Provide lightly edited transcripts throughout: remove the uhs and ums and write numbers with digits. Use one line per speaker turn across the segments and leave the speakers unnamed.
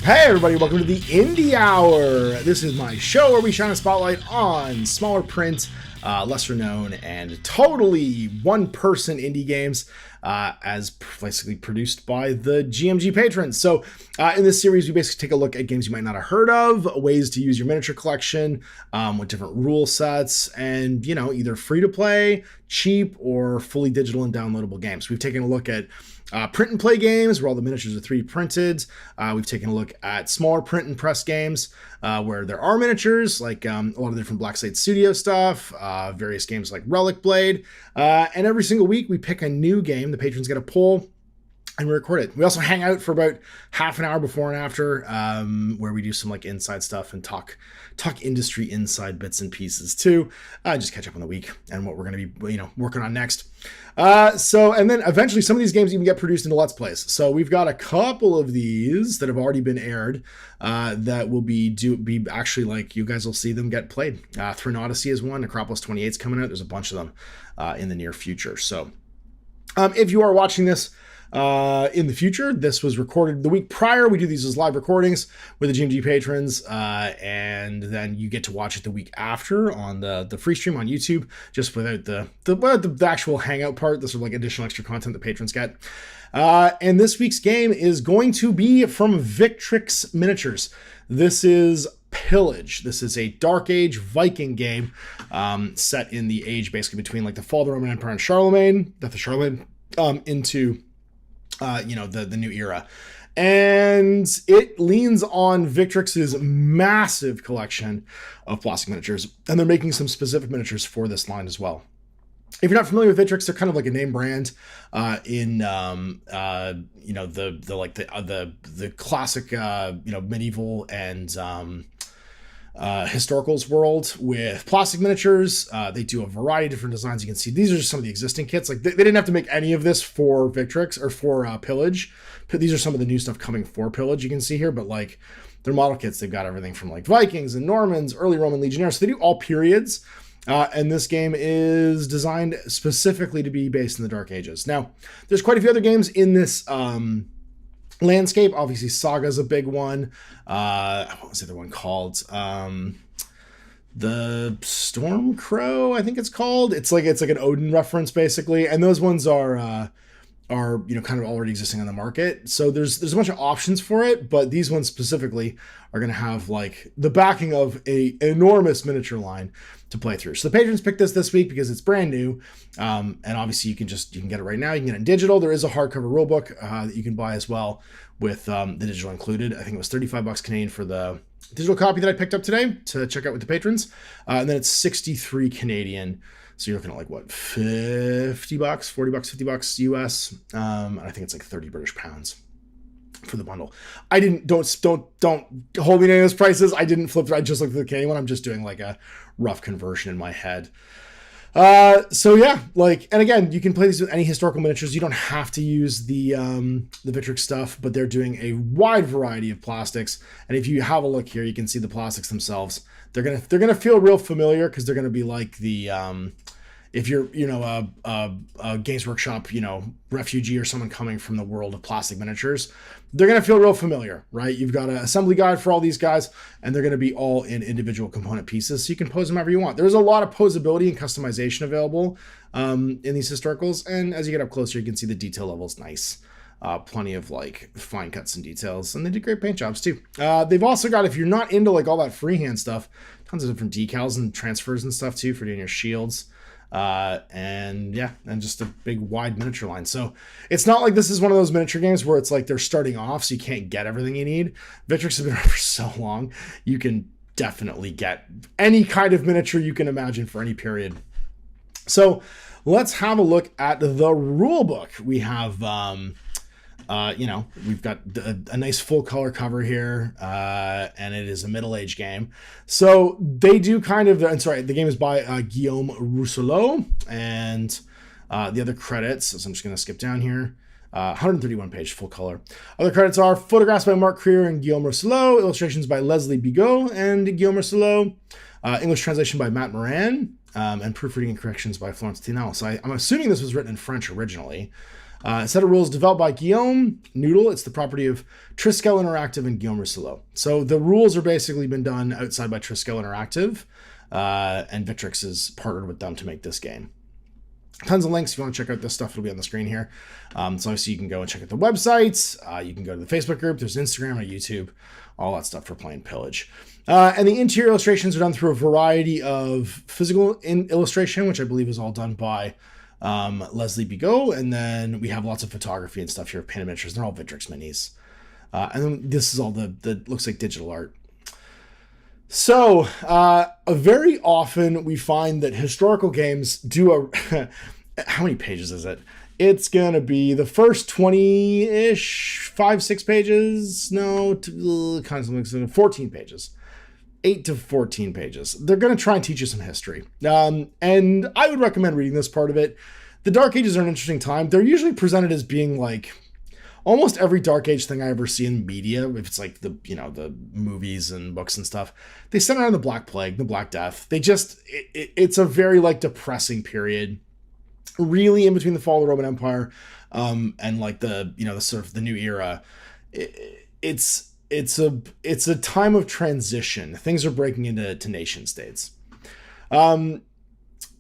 Hey everybody, welcome to the Indie Hour. This is my show where we shine a spotlight on smaller print, lesser known, and totally one-person indie games as basically produced by the GMG patrons. So in this series, we basically take a look at games you might not have heard of, ways to use your miniature collection with different rule sets, and, you know, either free-to-play, cheap, or fully digital and downloadable games. We've taken a look at print and play games where all the miniatures are 3D printed. We've taken a look at smaller print and press games where there are miniatures, like a lot of different Black Slate Studio stuff, various games like Relic Blade. And every single week we pick a new game. The patrons get a poll and we record it. We also hang out for about half an hour before and after, where we do some like inside stuff and talk industry inside bits and pieces too. Just catch up on the week and what we're going to be, working on next. And then eventually some of these games even get produced into Let's Plays. So we've got a couple of these that have already been aired, that will be actually, like, you guys will see them get played. Throne Odyssey is one. Necropolis 28 is coming out. There's a bunch of them, in the near future. So, if you are watching this in the future, this was recorded the week prior. We do these as live recordings with the GMG patrons, and then you get to watch it the week after on the free stream on YouTube, just without the actual hangout part. This is like additional extra content that patrons get. And this week's game is going to be from Victrix Miniatures. This is Pillage. This is a Dark Age Viking game, set in the age basically between like the fall of the Roman Empire and Charlemagne, into the new era. And it leans on Victrix's massive collection of plastic miniatures, and they're making some specific miniatures for this line as well. If you're not familiar with Victrix, they're kind of like a name brand in the classic medieval and historicals world with plastic miniatures. They do a variety of different designs. You can see these are just some of the existing kits. Like they didn't have to make any of this for Victrix or for Pillage. These are some of the new stuff coming for Pillage, you can see here, but like their model kits, they've got everything from like Vikings and Normans, early Roman legionnaires. So they do all periods. And this game is designed specifically to be based in the Dark Ages. Now, there's quite a few other games in this landscape. Obviously, Saga is a big one. What was the other one called? The Storm Crow, I think it's called. It's like an Odin reference, basically. And those ones are kind of already existing on the market. So there's a bunch of options for it, but these ones specifically are going to have like the backing of a enormous miniature line to play through. So the patrons picked this week because it's brand new. And obviously you can get it right now. You can get it in digital. There is a hardcover rulebook that you can buy as well with the digital included. I think it was $35 Canadian for the digital copy that I picked up today to check out with the patrons. And then it's 63 Canadian. So you're looking at like what, $50, $40, $50 US. I think it's like 30 British pounds for the bundle. I don't hold me to any of those prices. I didn't flip through. I just looked at the Canadian one. I'm just doing like a rough conversion in my head. So yeah, and again, you can play these with any historical miniatures. You don't have to use the Victrix stuff, but they're doing a wide variety of plastics. And if you have a look here, you can see the plastics themselves. They're gonna feel real familiar because they're gonna be like the if you're a Games Workshop refugee or someone coming from the world of plastic miniatures, they're gonna feel real familiar, right? You've got an assembly guide for all these guys, and they're gonna be all in individual component pieces, so you can pose them however you want. There's a lot of posability and customization available in these historicals, and as you get up closer, you can see the detail level's nice. Plenty of like fine cuts and details, and they do great paint jobs too. They've also got, if you're not into like all that freehand stuff, tons of different decals and transfers and stuff too for doing your shields. And just a big wide miniature line. So it's not like this is one of those miniature games where it's like they're starting off so you can't get everything you need. Victrix has been around for so long, you can definitely get any kind of miniature you can imagine for any period. So let's have a look at the rule book. We have we've got a nice full color cover here, and it is a middle-aged game. So they do the game is by Guillaume Rousselot, and the other credits, so I'm just going to skip down here, 131 page full color. Other credits are photographs by Mark Creer and Guillaume Rousselot, illustrations by Leslie Bigot and Guillaume Rousselot, English translation by Matt Moran, and proofreading and corrections by Florence Tinel. So I'm assuming this was written in French originally. Set of rules developed by Guillaume Noodle. It's the property of Triskel Interactive and Guillaume Rousselot. So the rules are basically been done outside by Triskel Interactive, and Victrix has partnered with them to make this game. Tons of links. If you want to check out this stuff, it'll be on the screen here. So obviously you can go and check out the websites. You can go to the Facebook group. There's Instagram and YouTube, all that stuff for playing Pillage. And the interior illustrations are done through a variety of physical illustration, which I believe is all done by Leslie Bigot. And then we have lots of photography and stuff here of painted miniatures. They're all Victrix minis. And then this is all the looks like digital art. So, very often we find that historical games do a... how many pages is it? It's going to be the first 20-ish, 5-6 pages. No, 14 pages. 8 to 14 pages. They're going to try and teach you some history. And I would recommend reading this part of it. The Dark Ages are an interesting time. They're usually presented as being like... almost every Dark Age thing I ever see in media, if it's like the movies and books and stuff, they center on the Black Plague, the Black Death. They just, it's a very like depressing period, really in between the fall of the Roman Empire, and like the sort of the new era. It's a time of transition. Things are breaking into nation states.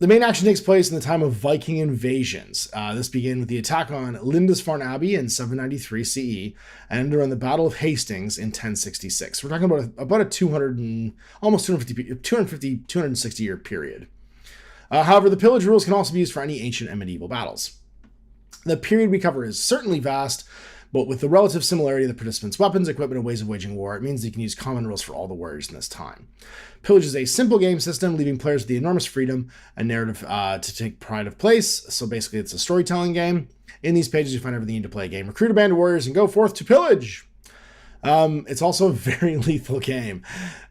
The main action takes place in the time of Viking invasions. This began with the attack on Lindisfarne Abbey in 793 CE and ended on the Battle of Hastings in 1066. We're talking about a 260 year period. However, the pillage rules can also be used for any ancient and medieval battles. The period we cover is certainly vast, but with the relative similarity of the participants' weapons, equipment, and ways of waging war, it means they can use common rules for all the warriors in this time. Pillage is a simple game system, leaving players with the enormous freedom and narrative to take pride of place. So basically, it's a storytelling game. In these pages, you find everything you need to play a game. Recruit a band of warriors and go forth to pillage. It's also a very lethal game.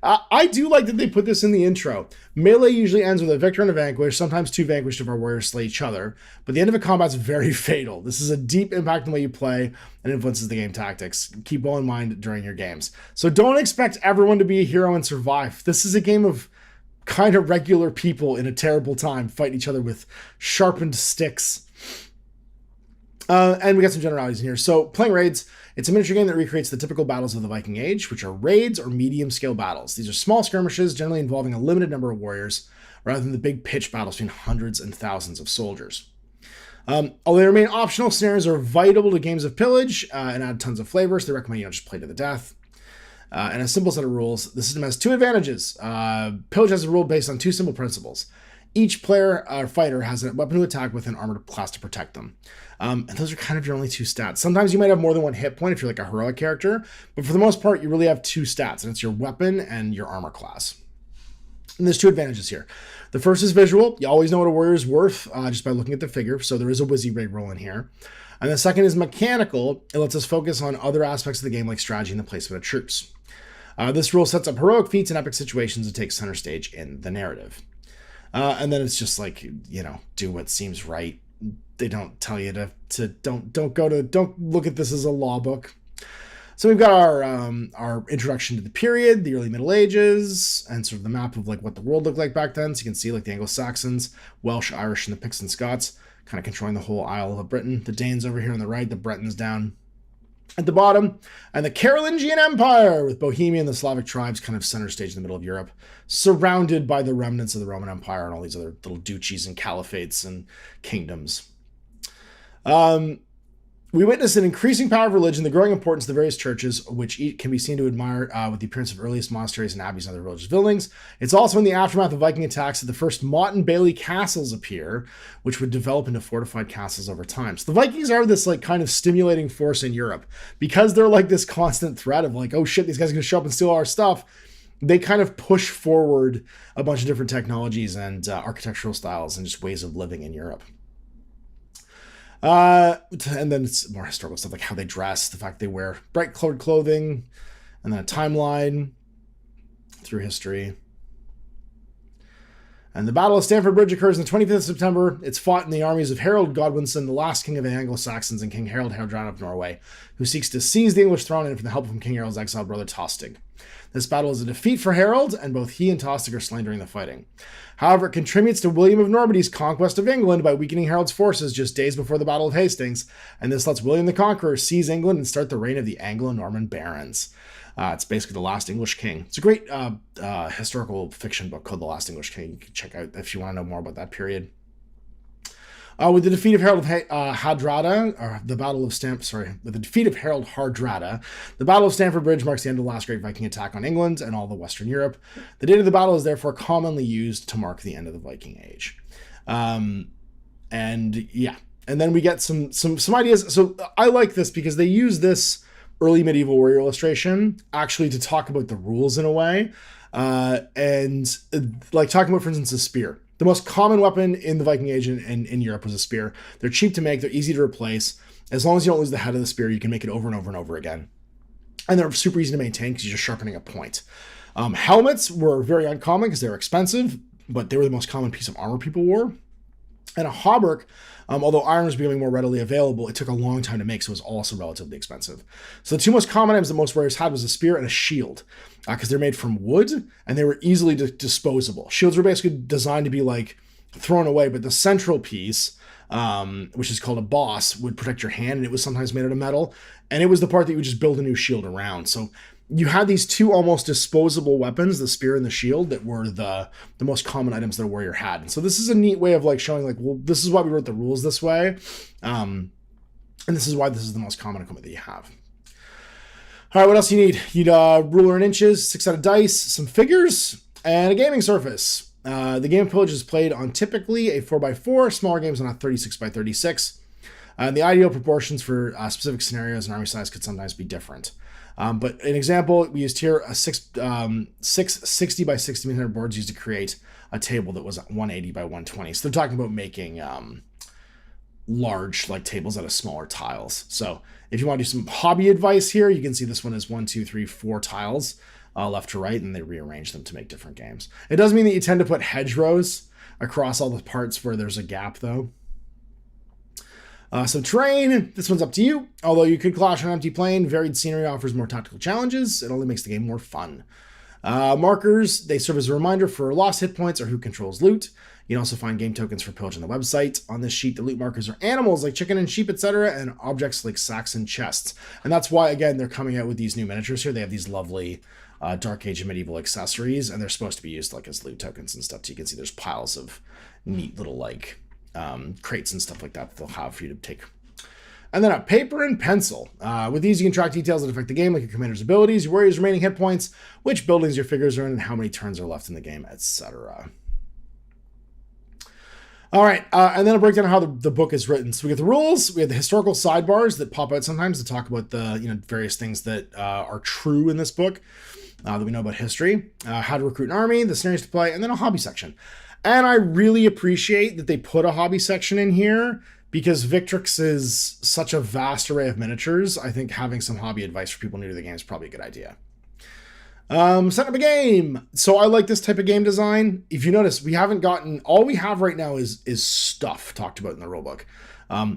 I do like that they put this in the intro. Melee usually ends with a victor and a vanquished. Sometimes two vanquished if our warriors slay each other. But the end of a combat is very fatal. This is a deep impact on the way you play and influences the game tactics. Keep well in mind during your games. So don't expect everyone to be a hero and survive. This is a game of kind of regular people in a terrible time fighting each other with sharpened sticks. And we got some generalities in here. So playing raids, it's a miniature game that recreates the typical battles of the Viking Age, which are raids or medium scale battles. These are small skirmishes, generally involving a limited number of warriors, rather than the big pitched battles between hundreds and thousands of soldiers. Although they remain optional, scenarios are vital to games of pillage and add tons of flavors. They recommend you don't just play to the death. And a simple set of rules. The system has two advantages. Pillage has a rule based on two simple principles. Each player or fighter has a weapon to attack with an armored class to protect them. And those are kind of your only two stats. Sometimes you might have more than one hit point if you're like a heroic character, but for the most part, you really have two stats, and it's your weapon and your armor class. And there's two advantages here. The first is visual. You always know what a warrior is worth just by looking at the figure, so there is a WYSIWYG roll in here. And the second is mechanical. It lets us focus on other aspects of the game like strategy and the placement of troops. This rule sets up heroic feats and epic situations and takes center stage in the narrative. And then it's just like, do what seems right. They don't tell you to don't look at this as a law book. So we've got our introduction to the period, the early Middle Ages, and sort of the map of like what the world looked like back then. So you can see like the Anglo-Saxons, Welsh, Irish, and the Picts and Scots kind of controlling the whole Isle of Britain. The Danes over here on the right, the Bretons down at the bottom, and the Carolingian Empire with Bohemia and the Slavic tribes kind of center stage in the middle of Europe, surrounded by the remnants of the Roman Empire and all these other little duchies and caliphates and kingdoms. We witness an increasing power of religion, the growing importance of the various churches, which can be seen to admire with the appearance of earliest monasteries and abbeys and other religious buildings. It's also in the aftermath of Viking attacks that the first motte and bailey castles appear, which would develop into fortified castles over time. So the Vikings are this like kind of stimulating force in Europe because they're like this constant threat of like, oh shit, these guys are going to show up and steal all our stuff. They kind of push forward a bunch of different technologies and architectural styles and just ways of living in Europe. And then it's more historical stuff like how they dress, the fact they wear bright colored clothing, and then a timeline through history. And the Battle of Stamford Bridge occurs on the 25th of September. It's fought in the armies of Harold Godwinson, the last king of the Anglo-Saxons, and King Harald Hardrada of Norway, who seeks to seize the English throne and for the help from King Harold's exiled brother Tostig. This battle is a defeat for Harold, and both he and Tostig are slain during the fighting. However, it contributes to William of Normandy's conquest of England by weakening Harold's forces just days before the Battle of Hastings, and this lets William the Conqueror seize England and start the reign of the Anglo-Norman barons. It's basically the last English king. It's a great historical fiction book called The Last English King. You can check out if you want to know more about that period. With the defeat of Harold Hardrada, or the Battle of with the defeat of Harold Hardrada, the Battle of Stamford Bridge marks the end of the last great Viking attack on England and all of Western Europe. The date of the battle is therefore commonly used to mark the end of the Viking Age. And then we get some ideas. So I like this because they use this early medieval warrior illustration actually to talk about the rules in a way, and like talking about, for instance, a spear. The most common weapon in the Viking Age in Europe was a spear. They're cheap to make. They're easy to replace. As long as you don't lose the head of the spear, you can make it over and over and over again. And they're super easy to maintain because you're just sharpening a point. Helmets were very uncommon because they were expensive, but they were the most common piece of armor people wore. And a hauberk, although iron was becoming more readily available, it took a long time to make, so it was also relatively expensive. So the two most common items that most warriors had was a spear and a shield, because they're made from wood and they were easily disposable. Shields were basically designed to be like thrown away, but the central piece, which is called a boss, would protect your hand, and it was sometimes made out of metal, and it was the part that you would just build a new shield around. So you had these two almost disposable weapons, the spear and the shield, that were the most common items that a warrior had. And so this is a neat way of like showing like, well, this is why we wrote the rules this way. And this is why this is the most common equipment that you have. All right, what else you need? You need a ruler in inches, 6 sided dice, some figures, and a gaming surface. The game of Pillage is played on typically a 4x4, smaller games on a 36x36. The ideal proportions for specific scenarios and army size could sometimes be different. But an example we used here, six 60 by 60 millimeter boards used to create a table that was 180 by 120. So they're talking about making large like tables out of smaller tiles. So if you want to do some hobby advice here, you can see this one is 1, 2, 3, 4 tiles left to right, and they rearrange them to make different games. It does mean that you tend to put hedgerows across all the parts where there's a gap, though. Some terrain, this one's up to you. Although you could clash on an empty plane, varied scenery offers more tactical challenges. It only makes the game more fun. Markers, they serve as a reminder for lost hit points or who controls loot. You can also find game tokens for pillage on the website. On this sheet, the loot markers are animals like chicken and sheep, etc., and objects like sacks and chests. And that's why, again, they're coming out with these new miniatures here. They have these lovely Dark Age and medieval accessories, and they're supposed to be used like as loot tokens and stuff. So you can see there's piles of neat little like crates and stuff like that they'll have for you to take. And then a paper and pencil. With these, you can track details that affect the game, like your commander's abilities, your warrior's remaining hit points, which buildings your figures are in, and how many turns are left in the game, etc. All right, and then a breakdown of how the book is written. So we get the rules, we have the historical sidebars that pop out sometimes to talk about the various things that are true in this book that we know about history, how to recruit an army, the scenarios to play, and then a hobby section. And I really appreciate that they put a hobby section in here because Victrix is such a vast array of miniatures. I think having some hobby advice for people new to the game is probably a good idea. Set up a game. So I like this type of game design. If you notice, we haven't gotten, all we have right now is stuff talked about in the rulebook.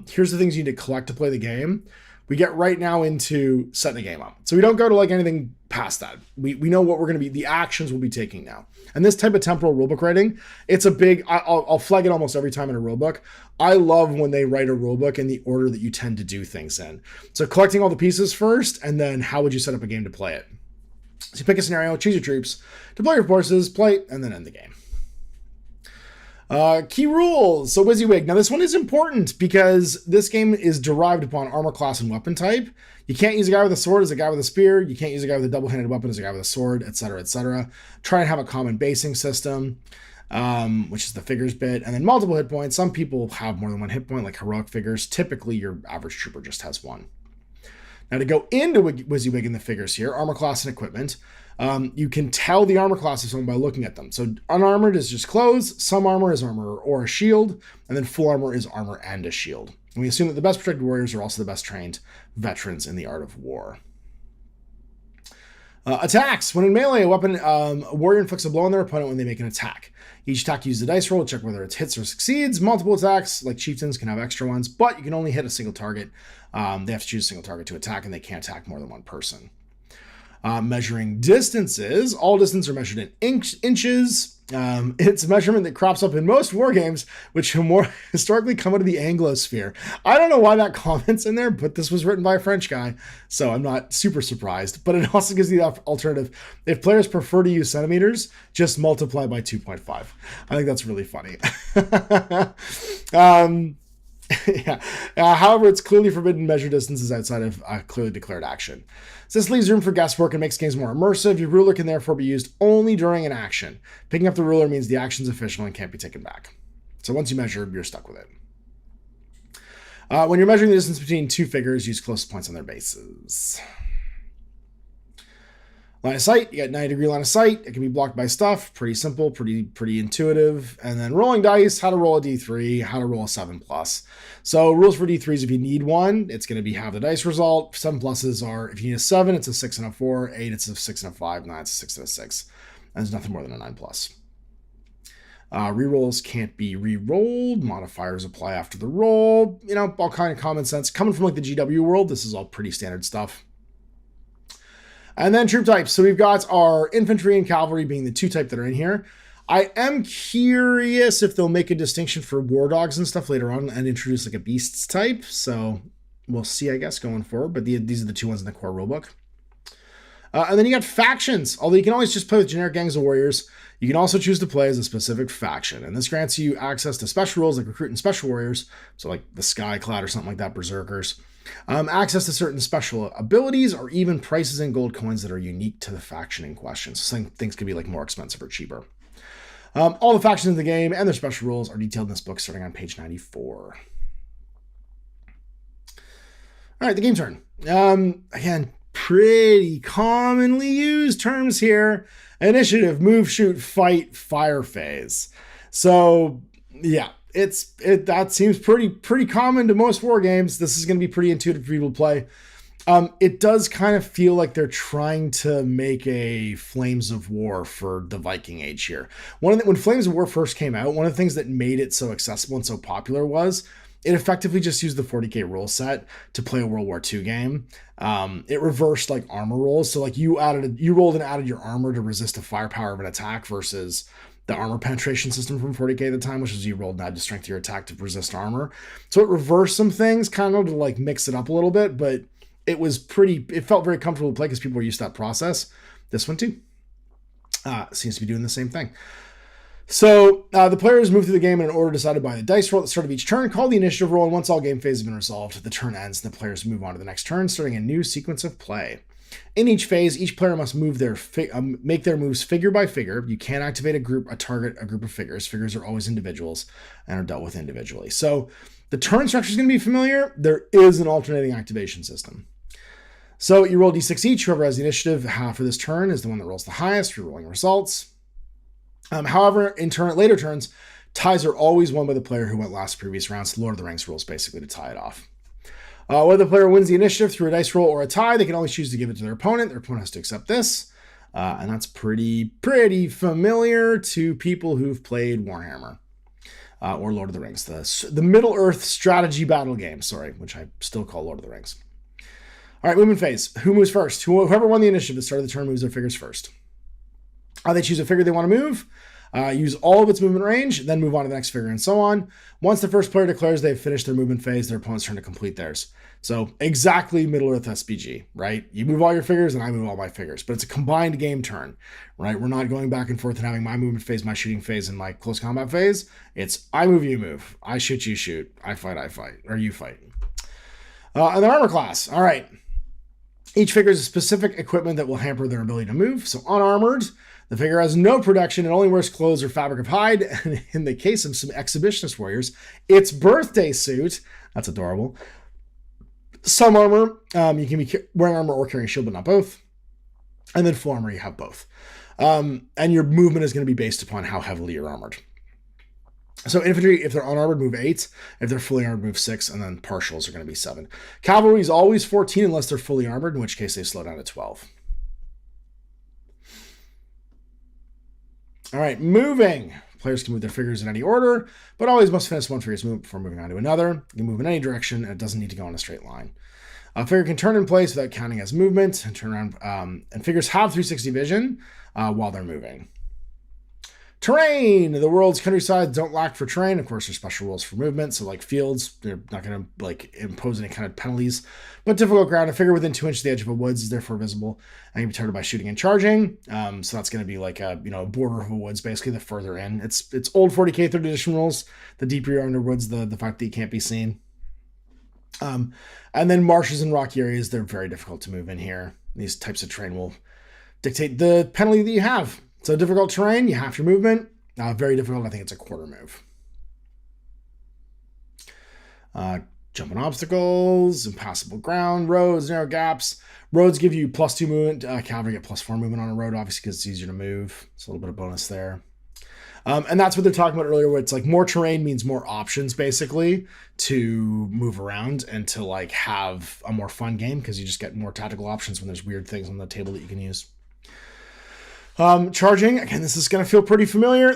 Here's the things you need to collect to play the game. We get right now into setting a game up. So we don't go to like anything past that. We know what we're going to be, the actions we'll be taking now. And this type of temporal rulebook writing, it's a big, I'll flag it almost every time in a rulebook. I love when they write a rulebook in the order that you tend to do things in. So collecting all the pieces first, and then how would you set up a game to play it? So you pick a scenario, choose your troops, deploy your forces, play, and then end the game. Key rules. So WYSIWYG. Now this one is important because this game is derived upon armor class and weapon type. You can't use a guy with a sword as a guy with a spear. You can't use a guy with a double-handed weapon as a guy with a sword, etc., etc. Try and have a common basing system, which is the figures bit, and then multiple hit points. Some people have more than one hit point, like heroic figures. Typically, your average trooper just has one. Now to go into WYSIWYG in the figures here, armor class and equipment, you can tell the armor class of someone by looking at them. So unarmored is just clothes, some armor is armor or a shield, and then full armor is armor and a shield. And we assume that the best protected warriors are also the best trained veterans in the art of war. Attacks. When in melee, a warrior inflicts a blow on their opponent when they make an attack. Each attack uses a dice roll to check whether it hits or succeeds. Multiple attacks, like chieftains, can have extra ones, but you can only hit a single target. They have to choose a single target to attack, and they can't attack more than one person. Measuring distances. All distances are measured in inches. It's a measurement that crops up in most war games, which have more historically come out of the Anglosphere. I don't know why that comment's in there, but this was written by a French guy, so I'm not super surprised. But it also gives you the alternative. If players prefer to use centimeters, just multiply by 2.5. I think that's really funny. Yeah. However, it's clearly forbidden to measure distances outside of clearly declared action. So this leaves room for guesswork and makes games more immersive. Your ruler can therefore be used only during an action. Picking up the ruler means the action's official and can't be taken back. So once you measure, you're stuck with it. When you're measuring the distance between two figures, use closest points on their bases. Line of sight, you got 90-degree line of sight. It can be blocked by stuff. Pretty simple, pretty intuitive. And then rolling dice, how to roll a d3, how to roll a 7+. So rules for d3s, if you need one, it's going to be half the dice result. 7+s are, if you need a 7, it's a 6 and a 4. 8, it's a 6 and a 5. 9, it's a 6 and a 6. And there's nothing more than a 9+. Rerolls can't be re-rolled. Modifiers apply after the roll. You know, all kind of common sense. Coming from like the GW world, this is all pretty standard stuff. And then troop types. So we've got our infantry and cavalry being the two type that are in here. I am curious if they'll make a distinction for war dogs and stuff later on and introduce like a beasts type. So we'll see, I guess, going forward. But these are the two ones in the core rulebook. And then you got factions. Although you can always just play with generic gangs of warriors, you can also choose to play as a specific faction. And this grants you access to special rules like recruit and special warriors. So like the Skyclad or something like that, berserkers. Access to certain special abilities or even prices in gold coins that are unique to the faction in question. So some things could be like more expensive or cheaper. All the factions in the game and their special rules are detailed in this book starting on page 94. All right, the game turn. Again, pretty commonly used terms here. Initiative, move, shoot, fight, fire phase. So yeah, that seems pretty common to most war games. This is going to be pretty intuitive for people to play. It does kind of feel like they're trying to make a Flames of War for the Viking Age here. When Flames of War first came out, one of the things that made it so accessible and so popular was it effectively just used the 40k rule set to play a World War II game. It reversed like armor rolls. So like you rolled and added your armor to resist the firepower of an attack versus the armor penetration system from 40k at the time, which is you rolled and added the strength of your attack to resist armor. So it reversed some things kind of to like mix it up a little bit, but it felt very comfortable to play because people were used to that process. This one too seems to be doing the same thing. So the players move through the game in an order decided by the dice roll at the start of each turn, called the initiative roll, and once all game phases have been resolved, the turn ends and the players move on to the next turn, starting a new sequence of play. In each phase, each player must move make their moves figure by figure. You can't activate target a group of figures. Figures are always individuals and are dealt with individually. So the turn structure is going to be familiar. There is an alternating activation system. So you roll d6 each. Whoever has the initiative for this turn is the one that rolls the highest. You're rolling results. However, in later turns, ties are always won by the player who went last previous rounds. Lord of the Rings rules basically to tie it off. Whether the player wins the initiative through a dice roll or a tie, they can always choose to give it to their opponent. Their opponent has to accept this. And that's pretty familiar to people who've played Warhammer or Lord of the Rings. The Middle-earth strategy battle game, which I still call Lord of the Rings. All right, movement phase. Who moves first? Whoever won the initiative at the start of the turn moves their figures first. They choose a figure they want to move, use all of its movement range, then move on to the next figure and so on. Once the first player declares they've finished their movement phase, their opponent's turn to complete theirs. So exactly Middle-earth SPG, right? You move all your figures and I move all my figures, but it's a combined game turn, right? We're not going back and forth and having my movement phase, my shooting phase, and my close combat phase. It's I move, you move. I shoot, you shoot. I fight, or you fight. And the armor class. All right. Each figure has a specific equipment that will hamper their ability to move. So unarmored, the figure has no protection and only wears clothes or fabric of hide. And in the case of some exhibitionist warriors, its birthday suit. That's adorable. Some armor, you can be wearing armor or carrying a shield, but not both. And then full armor, you have both. And your movement is going to be based upon how heavily you're armored. So infantry, if they're unarmored, move 8. If they're fully armored, move 6. And then partials are going to be 7. Cavalry is always 14 unless they're fully armored, in which case they slow down to 12. All right, moving. Players can move their figures in any order, but always must finish one figure's movement before moving on to another. You can move in any direction, and it doesn't need to go in a straight line. A figure can turn in place without counting as movement and turn around, and figures have 360 vision while they're moving. Terrain. The world's countrysides don't lack for terrain. Of course, there's special rules for movement. So like fields, they're not going to like impose any kind of penalties. But difficult ground, a figure within 2 inches of the edge of a woods is therefore visible and can be targeted by shooting and charging. So that's going to be like a border of a woods, basically the further in. It's old 40k 3rd edition rules. The deeper you are in the woods, the fact that you can't be seen. And then marshes and rocky areas, they're very difficult to move in here. These types of terrain will dictate the penalty that you have. So difficult terrain, you have your movement. Very difficult, I think it's a quarter move. Jumping obstacles, impassable ground, roads, narrow gaps. Roads give you +2 movement. Cavalry get +4 movement on a road, obviously, because it's easier to move. It's a little bit of bonus there. And that's what they're talking about earlier, where it's like more terrain means more options, basically, to move around and to like have a more fun game, because you just get more tactical options when there's weird things on the table that you can use. Charging, again, this is going to feel pretty familiar.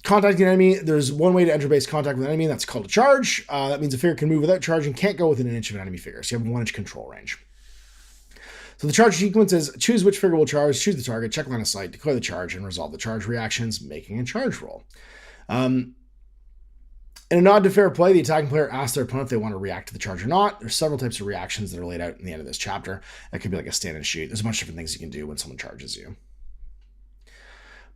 Contacting an enemy, there's one way to enter base contact with an enemy, and that's called a charge. That means a figure can move without charging, can't go within 1 inch of an enemy figure, so you have a 1 inch control range. So the charge sequence is choose which figure will charge, choose the target, check line of sight, declare the charge, and resolve the charge reactions, making a charge roll. In a nod to fair play, the attacking player asks their opponent if they want to react to the charge or not. There's several types of reactions that are laid out in the end of this chapter. That could be like a stand and shoot. There's a bunch of different things you can do when someone charges you.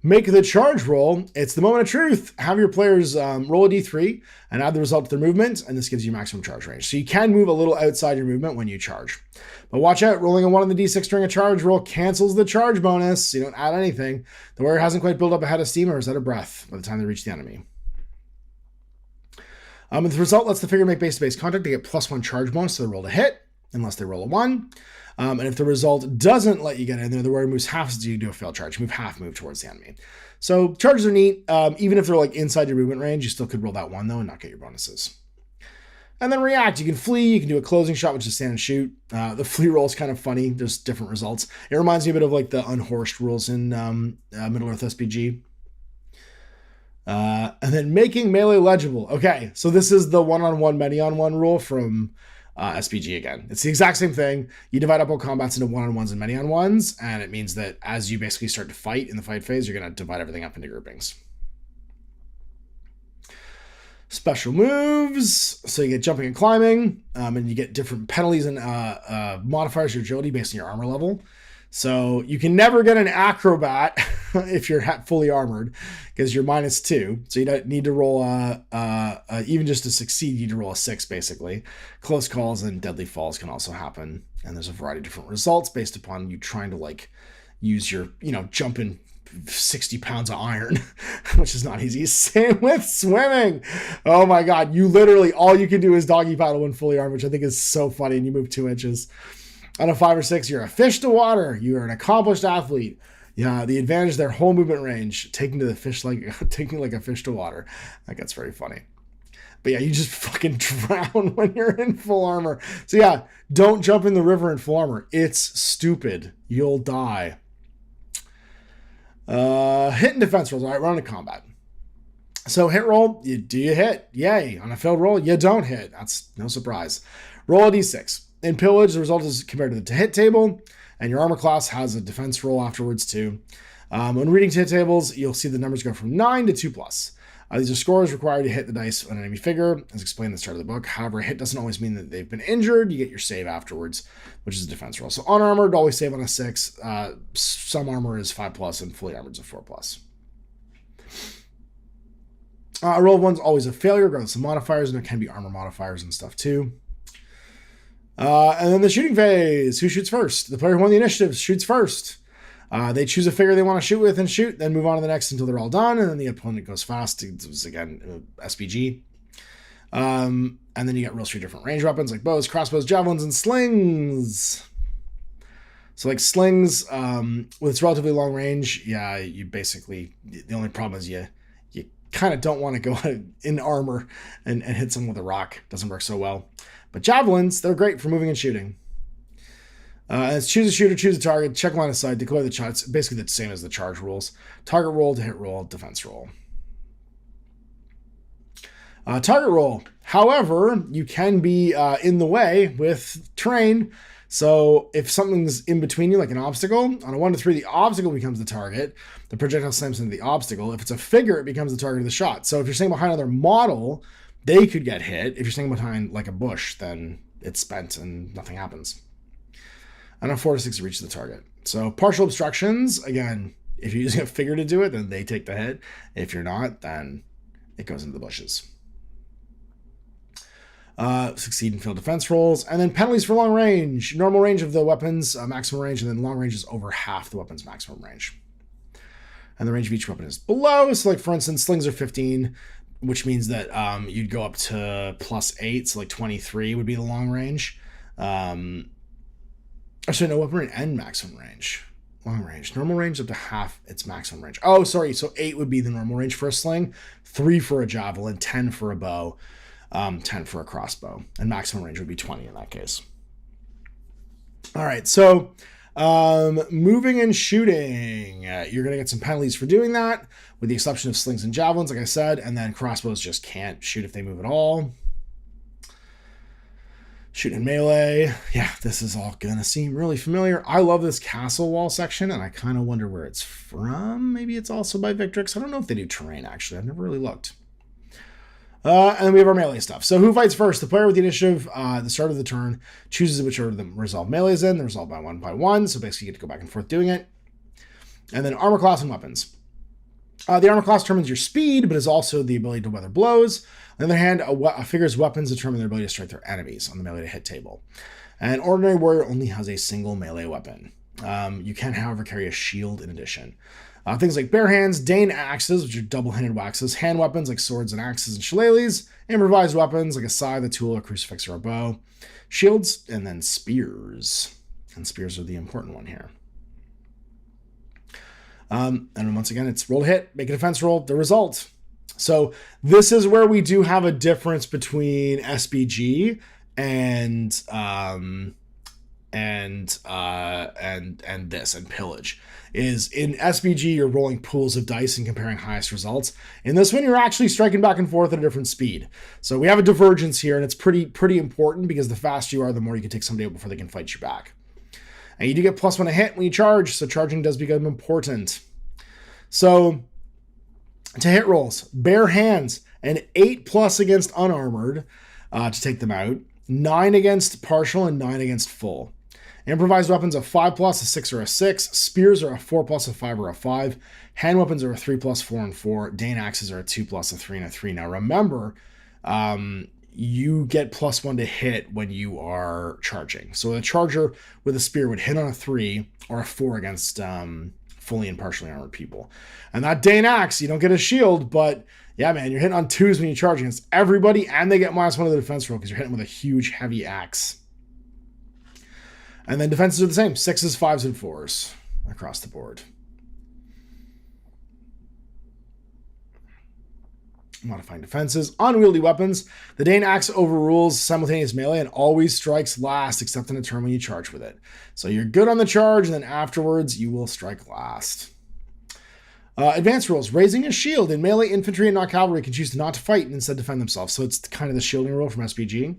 Make the charge roll. It's the moment of truth. Have your players roll a d3 and add the result to their movement, and this gives you maximum charge range. So you can move a little outside your movement when you charge. But watch out, rolling a 1 on the d6 during a charge roll cancels the charge bonus. You don't add anything. The warrior hasn't quite built up a head of steam or is out of breath by the time they reach the enemy. And the result lets the figure make base-to-base contact. They get +1 charge bonus, so they roll a hit, unless they roll a 1. And if the result doesn't let you get in there, the warrior moves half as you do a failed charge. Move half move towards the enemy. So charges are neat. Even if they're like inside your movement range, you still could roll that 1 though and not get your bonuses. And then react. You can flee. You can do a closing shot, which is stand and shoot. The flee roll is kind of funny. There's different results. It reminds me a bit of like the unhorsed rules in Middle-earth SPG. And then making melee legible. Okay, so this is the 1-on-1 many-on-one rule from SPG again. It's the exact same thing. You divide up all combats into 1-on-1s and many-on-ones, and it means that as you basically start to fight in the fight phase, you're going to divide everything up into groupings. Special moves. So you get jumping and climbing, and you get different penalties and modifiers to your agility based on your armor level. So you can never get an acrobat if you're fully armored, because you're -2. So you don't need to roll even just to succeed, you need to roll a 6 basically. Close calls and deadly falls can also happen. And there's a variety of different results based upon you trying to like use your, jumping 60 pounds of iron, which is not easy. Same with swimming. Oh my God. You literally, all you can do is doggy paddle when fully armed, which I think is so funny. And you move 2 inches. On a 5 or 6, you're a fish to water. You are an accomplished athlete. Yeah, the advantage is their whole movement range, taking a fish like a fish to water. That gets very funny. But yeah, you just fucking drown when you're in full armor. So yeah, don't jump in the river in full armor. It's stupid. You'll die. Hit and defense rolls. All right, we're on to combat. So hit roll, you hit. Yay. On a failed roll, you don't hit. That's no surprise. Roll a d6. In Pillage, the result is compared to the hit table, and your armor class has a defense roll afterwards too. When reading hit tables, you'll see the numbers go from 9 to 2+. These are scores required to hit the dice on an enemy figure, as explained at the start of the book. However, a hit doesn't always mean that they've been injured. You get your save afterwards, which is a defense roll. So unarmored, always save on a 6. Some armor is 5+, and fully armored is a 4+. A roll of 1's always a failure, regardless of modifiers, and there can be armor modifiers and stuff too. And then the shooting phase. Who shoots first? The player who won the initiative shoots first. They choose a figure they want to shoot with and shoot, then move on to the next until they're all done, and then the opponent goes fast. It's again, SPG. And then you get real 3 different range weapons like bows, crossbows, javelins, and slings. So like slings, with its relatively long range, yeah, you basically, the only problem is you kind of don't want to go in armor and hit someone with a rock. Doesn't work so well. But javelins, they're great for moving and shooting. It's choose a shooter, choose a target, check line of sight, declare the charge. It's basically the same as the charge rules. Target roll to hit roll, defense roll. Target roll. However, you can be in the way with terrain. So if something's in between you, like an obstacle, on a 1 to 3, the obstacle becomes the target. The projectile slams into the obstacle. If it's a figure, it becomes the target of the shot. So if you're staying behind another model, they could get hit. If you're staying behind like a bush, then it's spent and nothing happens. And on 4 to 6, it reaches the target. So partial obstructions, again, if you're using a figure to do it, then they take the hit. If you're not, then it goes into the bushes. Succeed and fail defense rolls, and then penalties for long range. Normal range of the weapons, maximum range, and then long range is over half the weapon's maximum range. And the range of each weapon is below. So like, for instance, slings are 15, which means that you'd go up to +8, so like 23 would be the long range. Actually, no, weapon range and maximum range. Long range. Normal range up to half its maximum range. Oh, sorry, so 8 would be the normal range for a sling, 3 for a javelin, 10 for a bow, 10 for a crossbow, and maximum range would be 20 in that case. All right, so moving and shooting, you're going to get some penalties for doing that, with the exception of slings and javelins, like I said, and then crossbows just can't shoot if they move at all. Shooting in melee, yeah, this is all going to seem really familiar. I love this castle wall section, and I kind of wonder where it's from. Maybe it's also by Victrix. I don't know if they do terrain, actually. I've never really looked. And then we have our melee stuff. So who fights first? The player with the initiative at the start of the turn chooses which order the resolve melee is in. They're resolved by one. So basically you get to go back and forth doing it. And then armor class and weapons. The armor class determines your speed, but is also the ability to weather blows. On the other hand, a figure's weapons determine their ability to strike their enemies on the melee to hit table. An ordinary warrior only has a single melee weapon. You can, however, carry a shield in addition. Things like bare hands, Dane axes, which are double-handed waxes, hand weapons like swords and axes and shillelaghs, improvised weapons like a scythe, a tool, a crucifix, or a bow, shields, and then spears. And spears are the important one here. And once again, it's roll to hit, make a defense roll, the result. So this is where we do have a difference between SBG and this and pillage. Is in SBG you're rolling pools of dice and comparing highest results. In this one, you're actually striking back and forth at a different speed. So we have a divergence here, and it's pretty important, because the faster you are, the more you can take somebody out before they can fight you back. And you do get +1 to hit when you charge, so charging does become important. So to hit rolls, bare hands, an 8+ against unarmored to take them out, 9 against partial, and 9 against full. Improvised weapons, a 5+, a 6, or a 6. Spears are a 4+, a 5, or a 5. Hand weapons are a 3+, 4, and 4. Dane axes are a 2+, a 3, and a 3. Now remember, you get +1 to hit when you are charging. So a charger with a spear would hit on a 3 or a 4 against fully and partially armored people. And that Dane axe, you don't get a shield, but yeah, man, you're hitting on 2s when you charge against everybody, and they get -1 to the defense roll because you're hitting with a huge, heavy axe. And then defenses are the same, 6s, 5s, and 4s across the board. Modifying defenses. Unwieldy weapons. The Dane axe overrules simultaneous melee and always strikes last, except in a turn when you charge with it. So you're good on the charge, and then afterwards you will strike last. Advanced rules. Raising a shield in melee, infantry, and not cavalry can choose to not to fight and instead defend themselves. So it's kind of the shielding rule from SPG.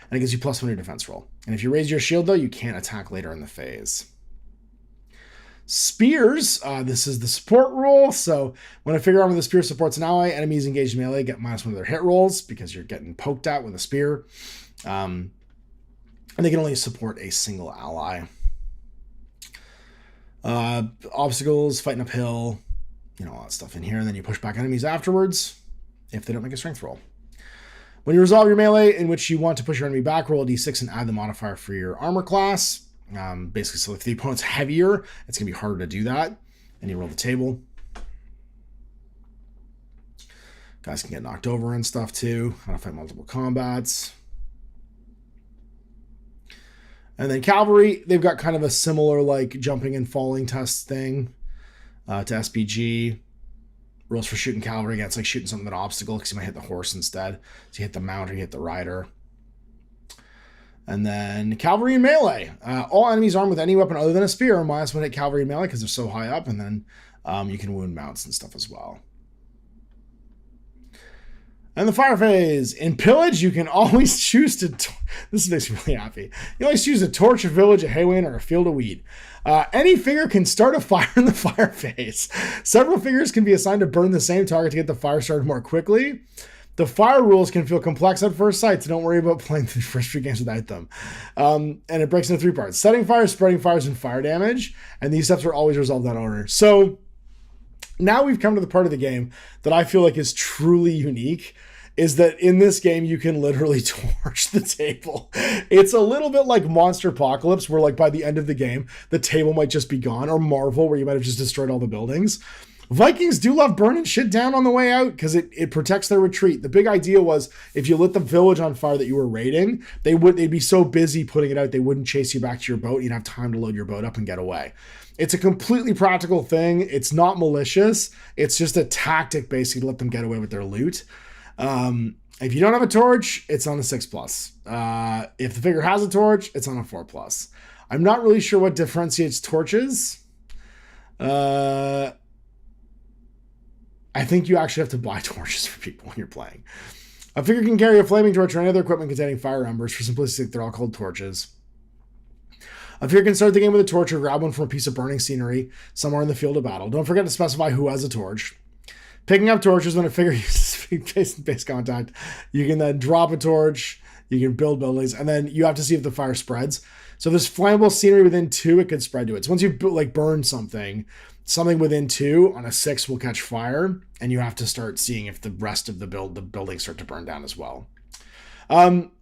And it gives you +1 to your defense roll. And if you raise your shield, though, you can't attack later in the phase. Spears. This is the support rule. So when a figure armed with a spear supports an ally, enemies engaged in melee get -1 to their hit rolls because you're getting poked at with a spear. And they can only support a single ally. Obstacles, fighting uphill, all that stuff in here. And then you push back enemies afterwards if they don't make a strength roll. When you resolve your melee in which you want to push your enemy back, roll a d6 and add the modifier for your armor class. Basically, so if the opponent's heavier, it's going to be harder to do that. And you roll the table. Guys can get knocked over and stuff too. How to fight multiple combats. And then cavalry, they've got kind of a similar like jumping and falling test thing to SPG. Rules for shooting cavalry, again, it's like shooting something with an obstacle because you might hit the horse instead. So you hit the mount or you hit the rider. And then cavalry and melee. All enemies armed with any weapon other than a spear are -1 to hit cavalry and melee because they're so high up. And then you can wound mounts and stuff as well. And the fire phase. In Pillage, you can always choose to... This makes me really happy. You always choose to torch a village, a haywain, or a field of wheat. Any figure can start a fire in the fire phase. Several figures can be assigned to burn the same target to get the fire started more quickly. The fire rules can feel complex at first sight, so don't worry about playing the first few games without them. And it breaks into 3 parts. Setting fires, spreading fires, and fire damage. And these steps are always resolved in that order. So now we've come to the part of the game that I feel like is truly unique, is that in this game, you can literally torch the table. It's a little bit like Monster Apocalypse, where like by the end of the game, the table might just be gone, or Marvel, where you might have just destroyed all the buildings. Vikings do love burning shit down on the way out because it protects their retreat. The big idea was if you lit the village on fire that you were raiding, they'd be so busy putting it out, they wouldn't chase you back to your boat. You'd have time to load your boat up and get away. It's a completely practical thing. It's not malicious. It's just a tactic basically to let them get away with their loot. If you don't have a torch, it's on a 6+. If the figure has a torch, it's on a 4+. I'm not really sure what differentiates torches. I think you actually have to buy torches for people when you're playing. A figure can carry a flaming torch or any other equipment containing fire embers. For simplicity, they're all called torches. A figure can start the game with a torch or grab one from a piece of burning scenery somewhere in the field of battle. Don't forget to specify who has a torch. Picking up torches when a figure uses face-to-face contact. You can then drop a torch. You can build buildings, and then you have to see if the fire spreads. So if there's flammable scenery within 2, it could spread to it. So once you burn something within 2 on a 6 will catch fire, and you have to start seeing if the rest of the buildings start to burn down as well.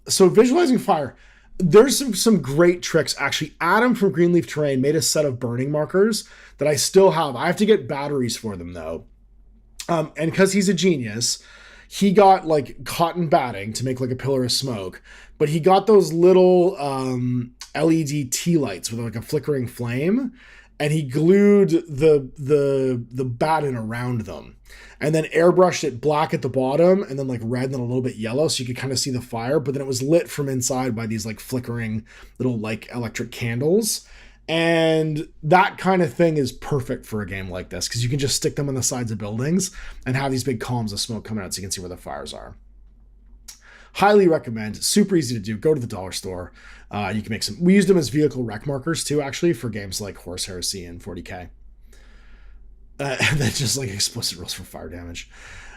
So visualizing fire. There's some great tricks. Actually, Adam from Greenleaf Terrain made a set of burning markers that I still have. I have to get batteries for them though. And because he's a genius, he got like cotton batting to make like a pillar of smoke, but he got those little LED tea lights with like a flickering flame, and he glued the batten around them, and then airbrushed it black at the bottom and then like red and then a little bit yellow so you could kind of see the fire, but then it was lit from inside by these like flickering little like electric candles. And that kind of thing is perfect for a game like this because you can just stick them on the sides of buildings and have these big columns of smoke coming out so you can see where the fires are. Highly recommend. Super easy to do. Go to the dollar store. You can make some. We used them as vehicle wreck markers too, actually, for games like Horse Heresy and 40K. And then just like explicit rules for fire damage.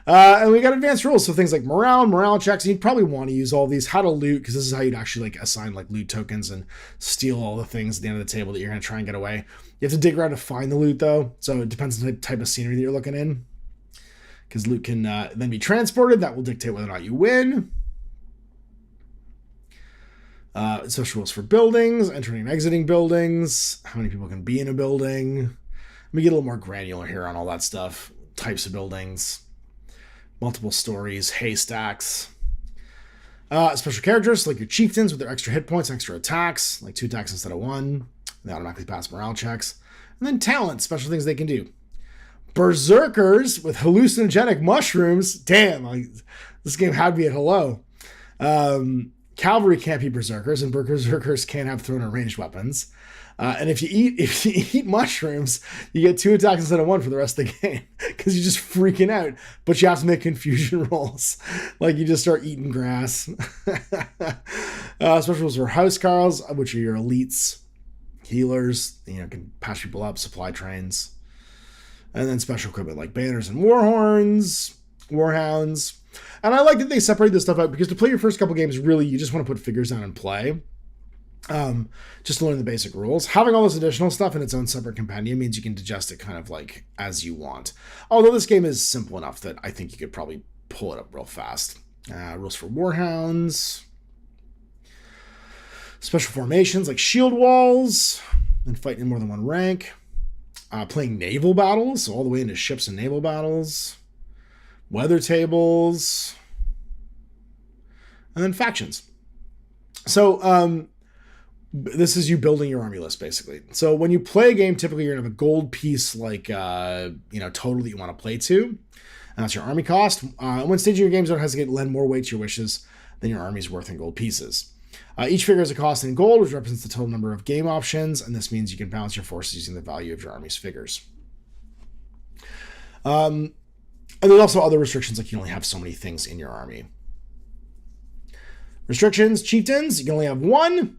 And we got advanced rules, so things like morale checks. And you'd probably want to use all these. How to loot, because this is how you'd actually like assign like loot tokens and steal all the things at the end of the table that you're going to try and get away. You have to dig around to find the loot though, so it depends on the type of scenery that you're looking in. Because loot can then be transported. That will dictate whether or not you win. Special rules for buildings, entering and exiting buildings, how many people can be in a building. Let me get a little more granular here on all that stuff. Types of buildings, multiple stories, haystacks. Special characters like your chieftains with their extra hit points, extra attacks, like 2 attacks instead of 1. They automatically pass morale checks. And then talents, special things they can do. Berserkers with hallucinogenic mushrooms. Damn, this game had me at hello. Cavalry can't be berserkers, and berserkers can't have thrown or ranged weapons. And if you eat mushrooms, you get 2 attacks instead of 1 for the rest of the game because you're just freaking out. But you have to make confusion rolls, like you just start eating grass. Special rules for housecarls, which are your elites, healers. Can patch people up, supply trains, and then special equipment like banners and warhorns, warhounds. And I like that they separate this stuff out because to play your first couple games, really, you just want to put figures down and play. Just to learn the basic rules. Having all this additional stuff in its own separate compendium means you can digest it kind of like as you want. Although this game is simple enough that I think you could probably pull it up real fast. Rules for warhounds. Special formations like shield walls and fighting in more than one rank. Playing naval battles, so all the way into ships and naval battles. Weather tables, and then factions. So this is you building your army list, basically. So when you play a game, typically you're going to have a gold piece, like, total that you want to play to. And that's your army cost. When staging your games, don't hesitate to lend more weight to your wishes than your army's worth in gold pieces. Each figure has a cost in gold, which represents the total number of game options, and this means you can balance your forces using the value of your army's figures. And there's also other restrictions, like you only have so many things in your army. Restrictions, chieftains, you can only have one.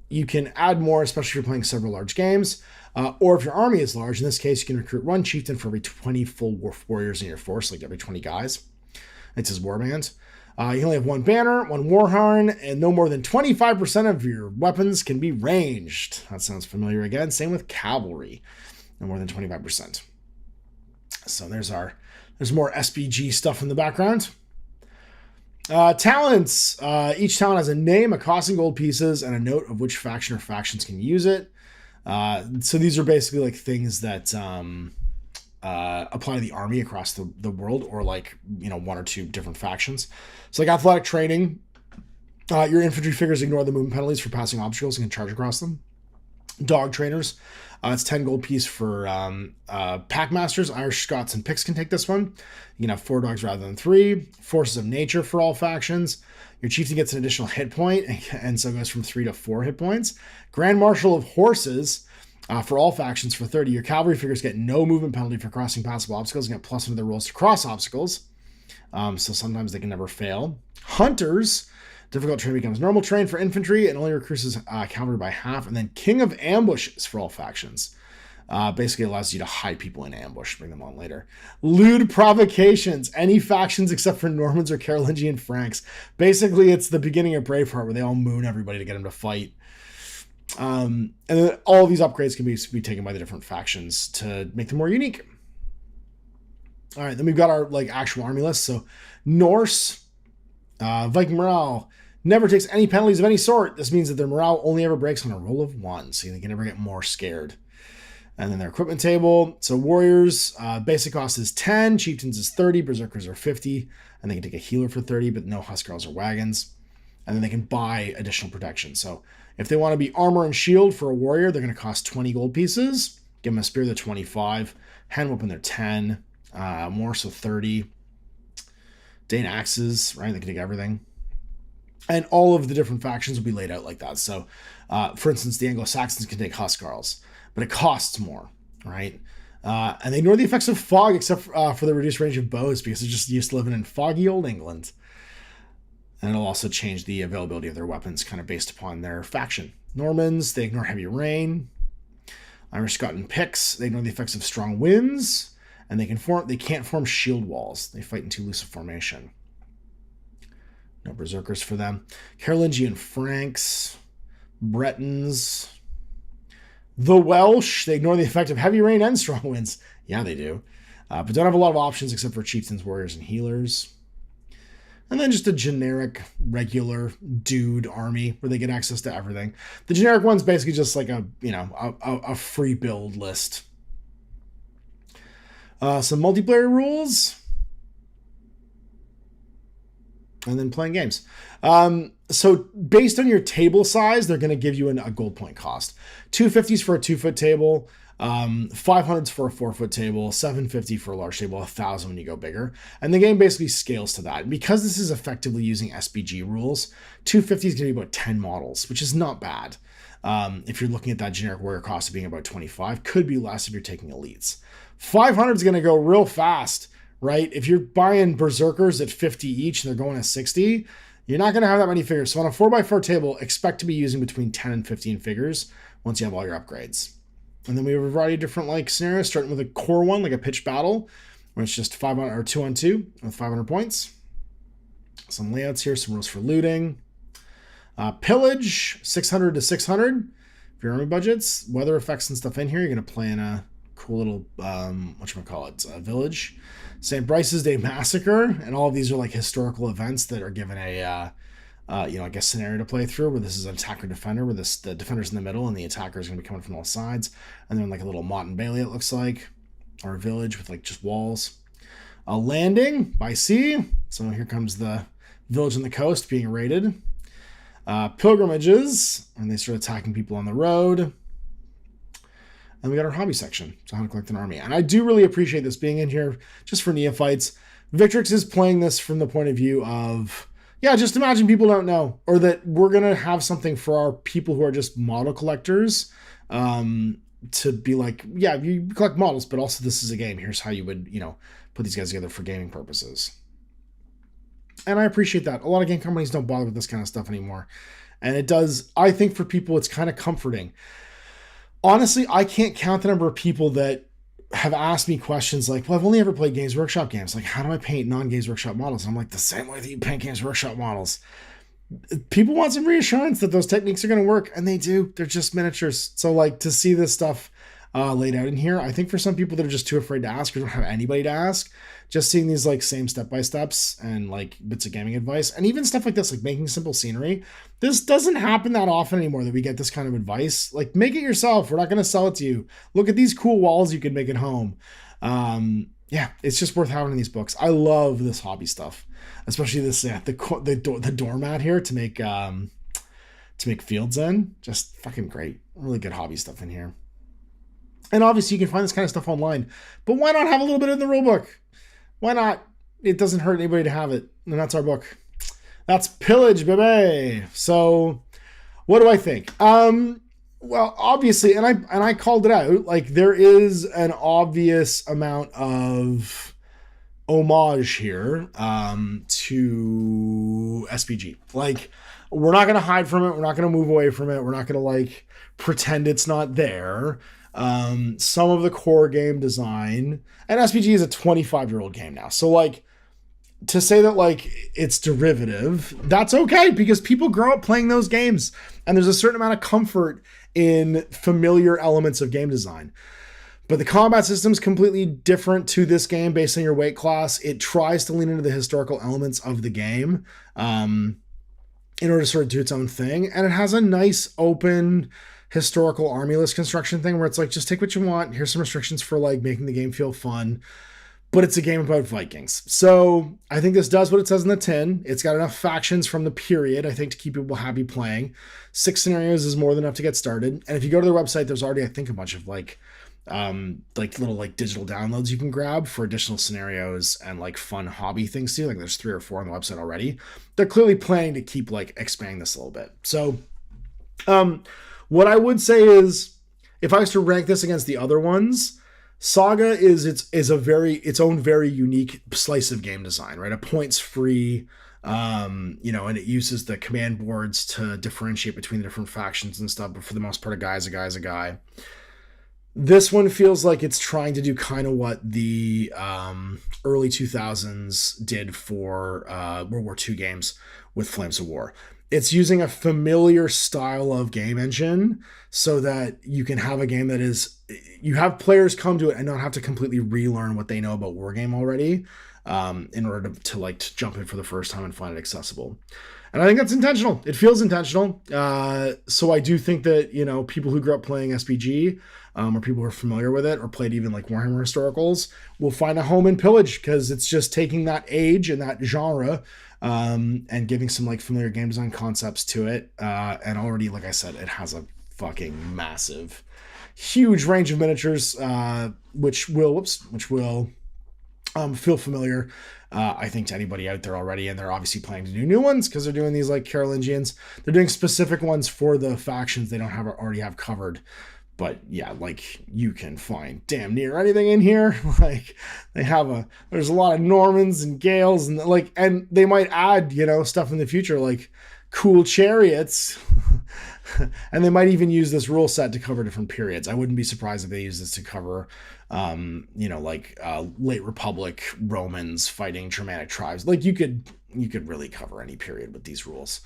You can add more, especially if you're playing several large games. Or if your army is large, in this case, you can recruit one chieftain for every 20 full warriors in your force, like every 20 guys. It's his warband. You can only have one banner, one warhorn, and no more than 25% of your weapons can be ranged. That sounds familiar again. Same with cavalry, no more than 25%. So there's more SBG stuff in the background. Talents. Each talent has a name, a cost in gold pieces, and a note of which faction or factions can use it. So these are basically like things that apply to the army across the world, or like, one or two different factions. So like athletic training, your infantry figures ignore the movement penalties for passing obstacles and can charge across them. Dog trainers, it's 10 gold piece for pack masters. Irish, Scots, and Picts can take this one. You can have 4 dogs rather than 3. Forces of nature for all factions. Your chieftain gets an additional hit point, and so goes from 3 to 4 hit points. Grand Marshal of Horses for all factions for 30. Your cavalry figures get no movement penalty for crossing passable obstacles and get plus into their rolls to cross obstacles. So sometimes they can never fail. Hunters, difficult terrain becomes normal terrain for infantry and only recruits cavalry by half. And then King of Ambushes for all factions. Basically allows you to hide people in ambush, bring them on later. Lewd Provocations, any factions except for Normans or Carolingian Franks. Basically, it's the beginning of Braveheart where they all moon everybody to get them to fight. And then all of these upgrades can be taken by the different factions to make them more unique. All right, then we've got our actual army list. So Norse, Viking morale, never takes any penalties of any sort. This means that their morale only ever breaks on a roll of 1, so they can never get more scared. And then their equipment table. So warriors, basic cost is 10, chieftains is 30, berserkers are 50, and they can take a healer for 30, but no huskarls or wagons. And then they can buy additional protection. So if they want to be armor and shield for a warrior, they're going to cost 20 gold pieces. Give them a spear, they're 25. Hand weapon, they're 10. More, so 30. Dane axes, right? They can take everything. And all of the different factions will be laid out like that. So, for instance, the Anglo-Saxons can take huskarls, but it costs more, right? And they ignore the effects of fog except for the reduced range of bows because they're just used to living in foggy old England. And it'll also change the availability of their weapons kind of based upon their faction. Normans, they ignore heavy rain. Irish, Scot, and Picts, they ignore the effects of strong winds. And they can't form shield walls. They fight in too loose a formation. No berserkers for them. Carolingian Franks, Bretons, the Welsh, they ignore the effect of heavy rain and strong winds. Yeah, they do. But don't have a lot of options except for chieftains, warriors, and healers. And then just a generic, regular dude army where they get access to everything. The generic one's basically just like a free build list. Some multiplayer rules. And then playing games. So based on your table size, they're going to give you a gold point cost. 250s for a 2-foot table, 500s for a 4-foot table, 750 for a large table, 1,000 when you go bigger. And the game basically scales to that. And because this is effectively using SBG rules, 250 is going to be about 10 models, which is not bad. If you're looking at that generic warrior cost of being about 25, could be less if you're taking elites. 500 is going to go real fast, right? If you're buying berserkers at 50 each and they're going to 60, you're not going to have that many figures. So on a 4x4 table, expect to be using between 10 and 15 figures once you have all your upgrades. And then we have a variety of different scenarios, starting with a core one, like a pitched battle, where it's just 500 or 2-on-2 with 500 points. Some layouts here, some rules for looting. Pillage, 600 to 600 for your army budgets. Weather effects and stuff in here. You're going to play in a cool little, village. St. Bryce's Day Massacre, and all of these are historical events that are given a, scenario to play through, where this is an attacker-defender, where the defender's in the middle, and the attacker is going to be coming from all sides. And then a little motte and bailey, it looks like, or a village with just walls. A landing by sea. So here comes the village on the coast being raided. Pilgrimages, and they start attacking people on the road. And we got our hobby section, so how to collect an army. And I do really appreciate this being in here just for neophytes. Victrix is playing this from the point of view of, just imagine people don't know, or that we're going to have something for our people who are just model collectors, to be like, yeah, you collect models, but also this is a game. Here's how you would, put these guys together for gaming purposes. And I appreciate that. A lot of game companies don't bother with this kind of stuff anymore. And it does, I think for people, it's kind of comforting. Honestly, I can't count the number of people that have asked me questions like, well, I've only ever played Games Workshop games. Like, how do I paint non-Games Workshop models? And I'm like, the same way that you paint Games Workshop models. People want some reassurance that those techniques are going to work, and they do. They're just miniatures. So, like, to see this stuff laid out in here, I think for some people that are just too afraid to ask or don't have anybody to ask, just seeing these like same step-by-steps and like bits of gaming advice, and even stuff like this, like making simple scenery, this doesn't happen that often anymore that we get this kind of advice. Like, make it yourself. We're not going to sell it to you. Look at these cool walls you can make at home. Yeah, it's just worth having in these books. I love this hobby stuff, especially this the doormat here to make fields in. Just fucking great. Really good hobby stuff in here. And obviously you can find this kind of stuff online, but why not have a little bit in the rulebook? Why not? It doesn't hurt anybody to have it. And that's our book. That's Pillage, baby. So what do I think? Well, obviously, and I called it out, like there is an obvious amount of homage here to SPG. Like, we're not going to hide from it. We're not going to move away from it. We're not going to like pretend it's not there. Some of the core game design, and SPG is a 25-year-old game now. So like, to say that like it's derivative, that's okay, because people grow up playing those games and there's a certain amount of comfort in familiar elements of game design. But the combat system is completely different to this game based on your weight class. It tries to lean into the historical elements of the game in order to sort of do its own thing. And it has a nice open historical army list construction thing where it's like, just take what you want. Here's some restrictions for like making the game feel fun. But it's a game about Vikings. So I think this does what it says in the tin. It's got enough factions from the period, I think, to keep people happy playing. 6 scenarios is more than enough to get started. And if you go to their website, there's already, I think, a bunch of like little like digital downloads you can grab for additional scenarios and like fun hobby things too. Like there's 3 or 4 on the website already. They're clearly planning to keep like expanding this a little bit. So what I would say is, if I was to rank this against the other ones, Saga is its own very unique slice of game design, right? A points free, and it uses the command boards to differentiate between the different factions and stuff. But for the most part, a guy is a guy is a guy. This one feels like it's trying to do kind of what the early 2000s did for World War II games with Flames of War. It's using a familiar style of game engine so that you can have a game that is, you have players come to it and not have to completely relearn what they know about Wargame already in order to jump in for the first time and find it accessible. And I think that's intentional. It feels intentional. So I do think that, people who grew up playing SPG or people who are familiar with it or played even like Warhammer Historicals will find a home in Pillage, because it's just taking that age and that genre and giving some like familiar game design concepts to it. And already, like I said, it has a fucking massive, huge range of miniatures, which will feel familiar, I think, to anybody out there already. And they're obviously planning to do new ones because they're doing these like Carolingians. They're doing specific ones for the factions they don't already have covered. But yeah, like you can find damn near anything in here. Like there's a lot of Normans and Gales and they might add, stuff in the future, like cool chariots. And they might even use this rule set to cover different periods. I wouldn't be surprised if they use this to cover, late Republic Romans fighting Germanic tribes. Like you could really cover any period with these rules.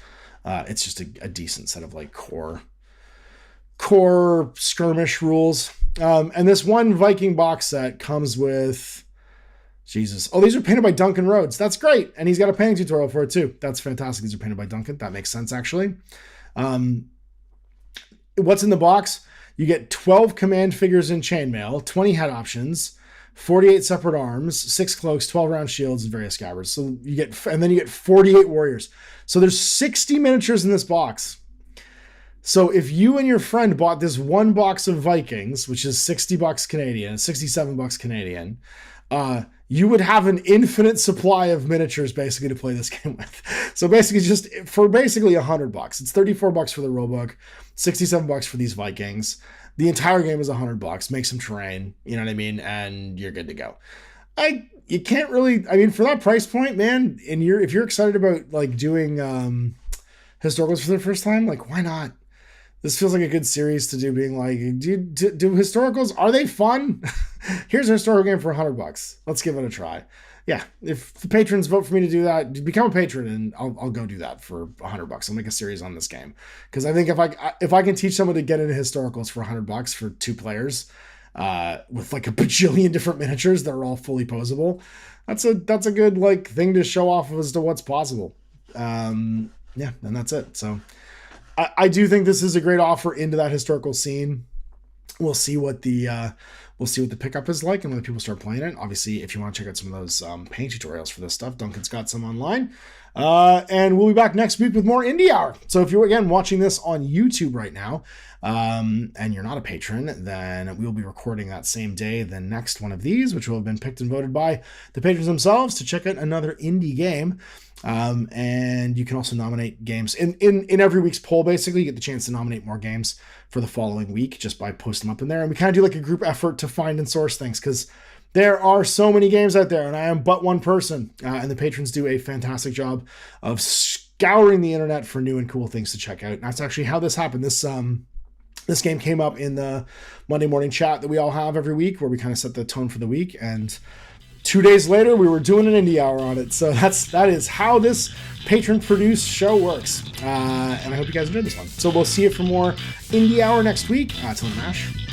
It's just a decent set of like core skirmish rules. And this one Viking box set comes with, Jesus. Oh, these are painted by Duncan Rhodes. That's great. And he's got a painting tutorial for it too. That's fantastic. These are painted by Duncan. That makes sense, actually. What's in the box? You get 12 command figures in chainmail, 20 head options, 48 separate arms, 6 cloaks, 12 round shields, and various scabbards. So you get 48 warriors. So there's 60 miniatures in this box. So if you and your friend bought this one box of Vikings, which is $60 Canadian, $67 Canadian, you would have an infinite supply of miniatures basically to play this game with. So basically just for basically $100. It's $34 for the rulebook, $67 for these Vikings. The entire game is $100. Make some terrain, you know what I mean, and you're good to go. You can't really, I mean, for that price point, man, and if you're excited about like doing historicals for the first time, like why not? This feels like a good series to do, being like, do historicals, are they fun? Here's a historical game for $100. Let's give it a try. Yeah, if the patrons vote for me to do that, become a patron, and I'll go do that for $100. I'll make a series on this game, because I think if I can teach someone to get into historicals for $100 for 2 players, with like a bajillion different miniatures that are all fully posable, that's a good like thing to show off as to what's possible. Yeah, and that's it. So I do think this is a great offer into that historical scene. We'll see what the pickup is like and when people start playing it. Obviously, if you want to check out some of those paint tutorials for this stuff, Duncan's got some online. And we'll be back next week with more Indie Hour. So if you're, again, watching this on YouTube right now, and you're not a patron, then we'll be recording that same day the next one of these, which will have been picked and voted by the patrons themselves to check out another indie game. And you can also nominate games in every week's poll. Basically, you get the chance to nominate more games for the following week just by posting them up in there. And we kind of do like a group effort to find and source things, because there are so many games out there and I am but one person, and the patrons do a fantastic job of scouring the internet for new and cool things to check out. And that's actually how this happened. This game came up in the Monday morning chat that we all have every week, where we kind of set the tone for the week, and 2 days later, we were doing an Indie Hour on it. So that is how this patron-produced show works. And I hope you guys enjoyed this one. So we'll see you for more Indie Hour next week. Till then, Ash.